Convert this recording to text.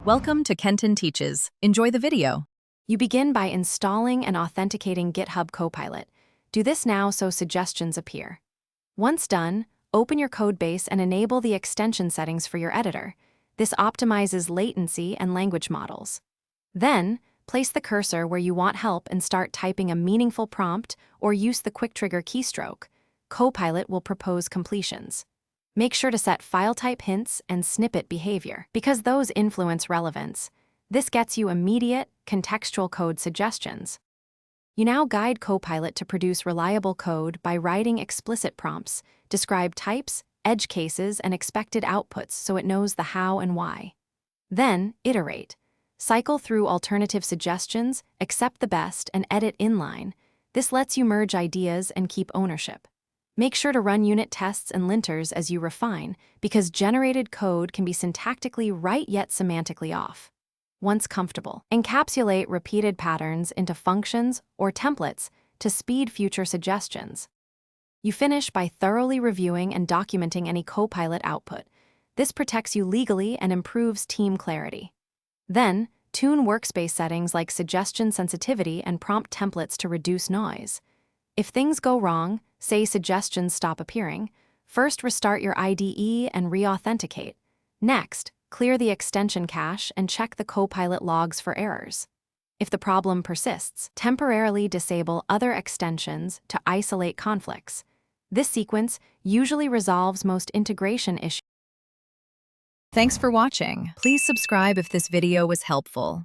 Welcome to Kenton Teaches. Enjoy the video. You begin by installing and authenticating GitHub Copilot. Do this now so suggestions appear. Once done, open your codebase and enable the extension settings for your editor. This optimizes latency and language models. Then, place the cursor where you want help and start typing a meaningful prompt or use the quick trigger keystroke. Copilot will propose completions. Make sure to set file type hints and snippet behavior, because those influence relevance. This gets you immediate, contextual code suggestions. You now guide Copilot to produce reliable code by writing explicit prompts, describe types, edge cases, and expected outputs so it knows the how and why. Then, iterate. Cycle through alternative suggestions, accept the best, and edit inline. This lets you merge ideas and keep ownership. Make sure to run unit tests and linters as you refine, because generated code can be syntactically right yet semantically off. Once comfortable, encapsulate repeated patterns into functions or templates to speed future suggestions. You finish by thoroughly reviewing and documenting any Copilot output. This protects you legally and improves team clarity. Then, tune workspace settings like suggestion sensitivity and prompt templates to reduce noise. If things go wrong, say suggestions stop appearing, first restart your IDE and re-authenticate. Next, clear the extension cache and check the Copilot logs for errors. If the problem persists, temporarily disable other extensions to isolate conflicts. This sequence usually resolves most integration issues. Thanks for watching. Please subscribe if this video was helpful.